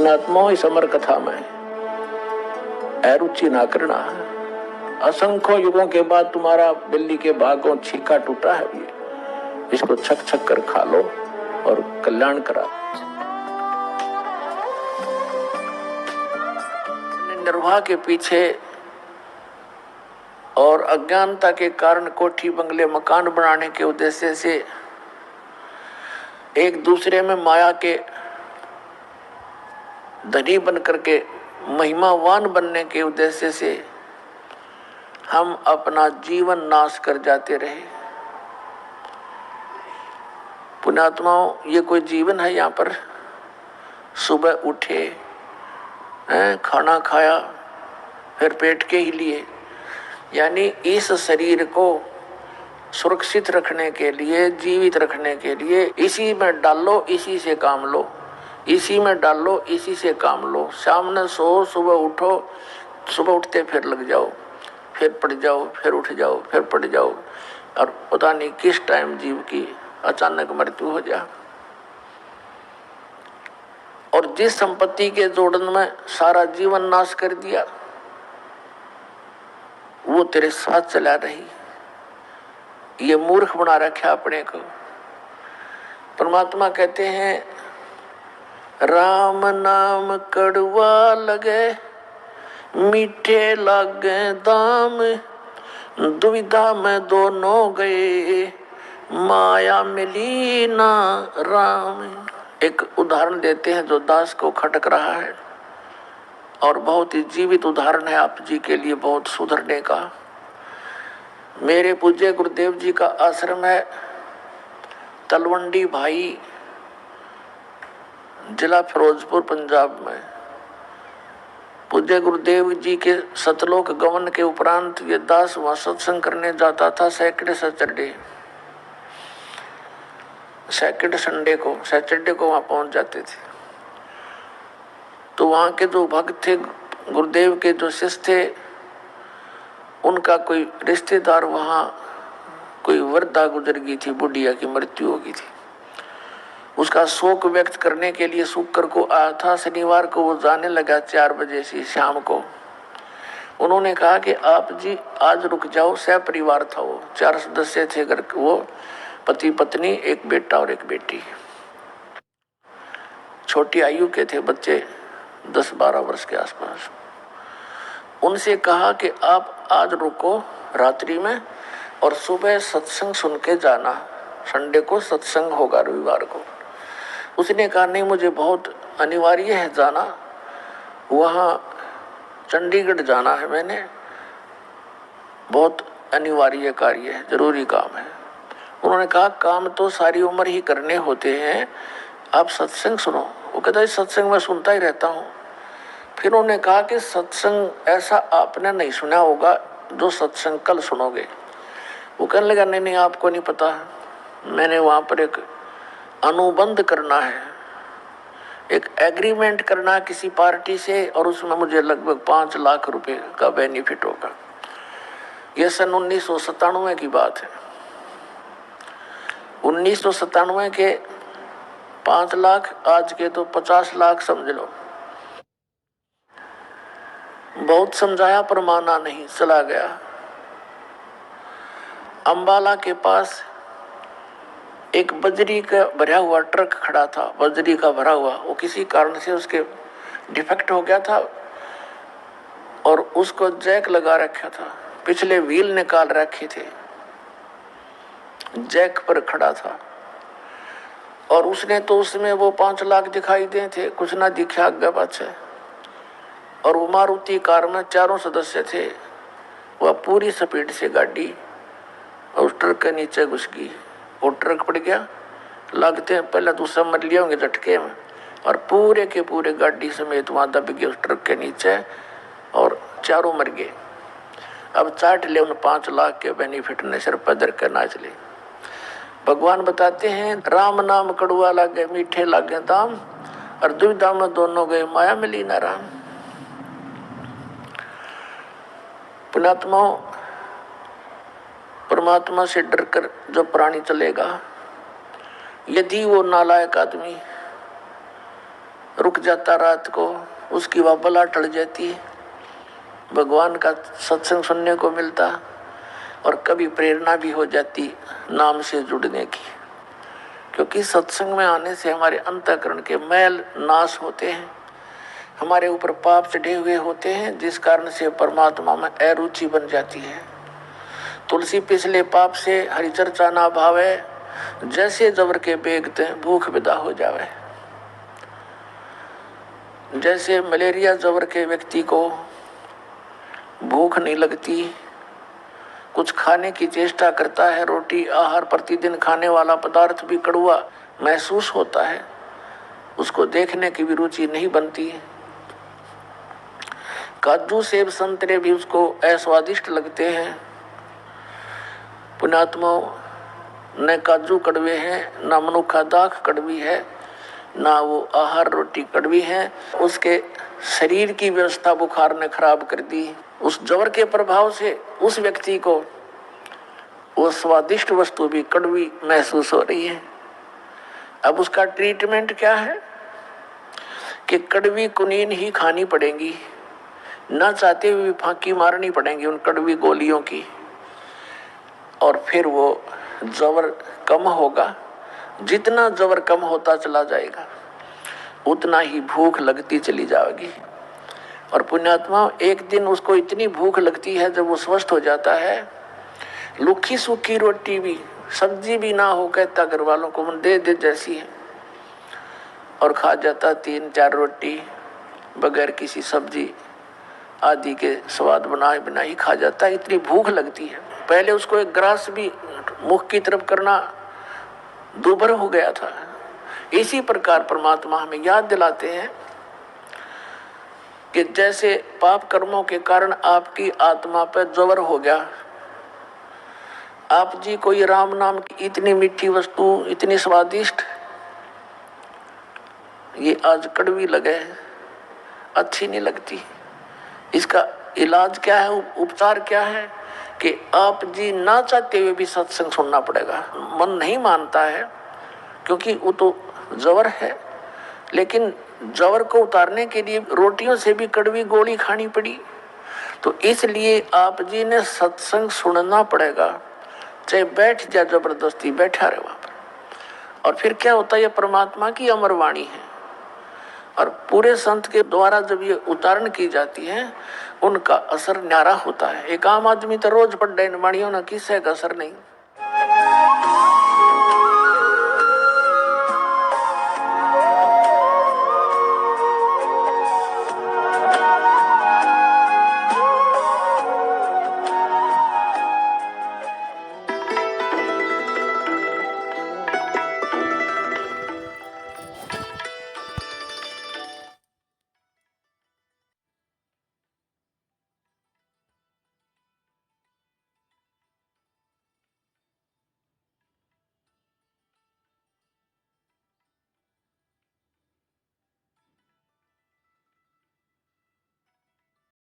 पुण्यात्मा इस अमर कथा में अरुचि ना करना। असंख्य युगों के बाद तुम्हारा बिल्ली के भागों छीका टूटा है, ये इसको छक छक कर खा लो और कल्याण करा। निर्वाह के पीछे और अज्ञानता के कारण कोठी बंगले मकान बनाने के उद्देश्य से, एक दूसरे में माया के धनी बन करके महिमावान बनने के उद्देश्य से हम अपना जीवन नाश कर जाते रहे। पुण्यात्माओं, ये कोई जीवन है? यहाँ पर सुबह उठे, खाना खाया, फिर पेट के ही लिए, यानी इस शरीर को सुरक्षित रखने के लिए, जीवित रखने के लिए इसी में डालो, इसी से काम लो, इसी में डालो, इसी से काम लो। सामने सो, सुबह उठो, सुबह उठते फिर लग जाओ, फिर पड़ जाओ, फिर उठ जाओ, फिर पड़ जाओ, और पता नहीं किस टाइम जीव की अचानक मृत्यु हो जाए। और जिस संपत्ति के जोड़न में सारा जीवन नाश कर दिया, वो तेरे साथ चला रही। ये मूर्ख बना रखा अपने को। परमात्मा कहते हैं, राम नाम कड़वा लगे, मीठे लागे दाम, दुविधा में दोनों गए, माया मिली ना राम। एक उदाहरण देते हैं जो दास को खटक रहा है, और बहुत ही जीवित उदाहरण है आप जी के लिए बहुत सुधरने का। मेरे पूज्य गुरुदेव जी का आश्रम है तलवंडी भाई, जिला फिरोजपुर, पंजाब में। पूज्य गुरुदेव जी के सतलोक गमन के उपरांत ये दास वहां सत्संग करने जाता था। सैटरडे सैटरडे को वहां पहुंच जाते थे। तो वहां के जो भक्त थे, गुरुदेव के जो शिष्य थे, उनका कोई रिश्तेदार वहां, कोई वृद्धा गुजर गई थी, बुढ़िया की मृत्यु हो गई थी। उसका शोक व्यक्त करने के लिए शुक्र को आया था। शनिवार को वो जाने लगा 4 बजे से शाम को। उन्होंने कहा कि आप जी आज रुक जाओ। सह परिवार था वो, 4 सदस्य थे घर के, वो पति पत्नी, एक बेटा और एक बेटी। छोटी आयु के थे बच्चे, 10-12 वर्ष के आसपास। उनसे कहा कि आप आज रुको रात्रि में, और सुबह सत्संग सुन के जाना। संडे को सत्संग होगा, रविवार को। उसने कहा नहीं, मुझे बहुत अनिवार्य है जाना, वहाँ चंडीगढ़ जाना है, मैंने बहुत अनिवार्य कार्य है, जरूरी काम है। उन्होंने कहा काम तो सारी उम्र ही करने होते हैं, आप सत्संग सुनो। वो कहता है सत्संग मैं सुनता ही रहता हूँ। फिर उन्होंने कहा कि सत्संग ऐसा आपने नहीं सुना होगा जो सत्संग कल सुनोगे। वो कहने लगा नहीं, आपको नहीं पता, मैंने वहाँ पर एक अनुबंध करना है, एक एग्रीमेंट करना है किसी पार्टी से, और उसमें मुझे लगभग 5 लाख रुपए का बेनिफिट होगा। यह सन 1997 की बात है। 1997 के 5 लाख, आज के तो 50 लाख समझ लो। बहुत समझाया पर माना नहीं, चला गया। अंबाला के पास एक बजरी का भरा हुआ ट्रक खड़ा था, बजरी का भरा हुआ। वो किसी कारण से उसके डिफेक्ट हो गया था, और उसको जैक लगा रखा था, पिछले व्हील निकाल रखे थे, जैक पर खड़ा था। और उसने तो उसमें वो 5 लाख दिखाई दे थे, कुछ ना दिखा आगे पाछे। और वो मारुति कार में 4 सदस्य थे। वह पूरी स्पीड से गाड़ी उस ट्रक के नीचे घुस गई। वो ट्रक पड़ गया, लगते हैं पहले तो समझ लिया होंगे झटके में, और पूरे के पूरे गाड़ी समेत वहां दब गए उस ट्रक के नीचे, और 4 मर गए। अब चाट ले उन 5 लाख के बेनिफिट ने, सिर पर दर कर नाच ले। भगवान बताते हैं, राम नाम कड़वा लागे, मीठे लागे दाम, और दुविधा में दोनों गए, माया मिली ना राम। पुण्यात्मा, परमात्मा से डरकर जो प्राणी चलेगा, यदि वो नालायक आदमी रुक जाता रात को, उसकी वह बला टल जाती, भगवान का सत्संग सुनने को मिलता, और कभी प्रेरणा भी हो जाती नाम से जुड़ने की। क्योंकि सत्संग में आने से हमारे अंतःकरण के मैल नाश होते हैं, हमारे ऊपर पाप चढ़े हुए होते हैं, जिस कारण से परमात्मा में अरुचि बन जाती है। तुलसी पिछले पाप से हरि चर्चा ना भावे, जैसे जबर के बेगते भूख विदा हो जावे। जैसे मलेरिया जबर के व्यक्ति को भूख नहीं लगती, कुछ खाने की चेष्टा करता है, रोटी आहार प्रतिदिन खाने वाला पदार्थ भी कड़वा महसूस होता है, उसको देखने की भी रुचि नहीं बनती। काजू सेब संतरे भी उसको अस्वादिष्ट लगते हैं। पुण्यात्माओं, न काजू कड़वे हैं, न मनुखा दाख कड़वी है, ना वो आहार रोटी कड़वी है। उसके शरीर की व्यवस्था बुखार ने खराब कर दी। उस जवर के प्रभाव से उस व्यक्ति को वो स्वादिष्ट वस्तु भी कड़वी महसूस हो रही है। अब उसका ट्रीटमेंट क्या है कि कड़वी कुनीन ही खानी पड़ेगी, ना चाहते हुए फांकी मारनी पड़ेंगी उन कड़वी गोलियों की, और फिर वो जवर कम होगा। जितना जवर कम होता चला जाएगा उतना ही भूख लगती चली जाएगी। और पुण्यात्मा, एक दिन उसको इतनी भूख लगती है जब वो स्वस्थ हो जाता है, लुखी सूखी रोटी भी, सब्जी भी ना हो, कहता घर वालों को दे दे जैसी है, और खा जाता 3-4 रोटी बगैर किसी सब्जी आदि के स्वाद बनाए बिना ही खा जाता। इतनी भूख लगती है। पहले उसको एक ग्रास भी मुख की तरफ करना दूभर हो गया था। इसी प्रकार परमात्मा हमें याद दिलाते हैं कि जैसे पाप कर्मों के कारण आपकी आत्मा पर जवर हो गया, आप जी को ये राम नाम की इतनी मीठी वस्तु, इतनी स्वादिष्ट, ये आज कड़वी लगे, अच्छी नहीं लगती। इसका इलाज क्या है, उपचार क्या है कि आप जी ना चाहते हुए भी सत्संग सुनना पड़ेगा। मन नहीं मानता है क्योंकि वो तो जवर है, लेकिन जवर को उतारने के लिए रोटियों से भी कड़वी गोली खानी पड़ी, तो इसलिए आप जी ने सत्संग सुनना पड़ेगा, चाहे बैठ जा, जबरदस्ती बैठा रहे वहां पर। और फिर क्या होता है, ये परमात्मा की अमर वाणी है, और पूरे संत के द्वारा जब ये उच्चारण की जाती है उनका असर न्यारा होता है। एक आम आदमी तो रोज पढ़ रहे वाणियों ना, किससे का असर नहीं।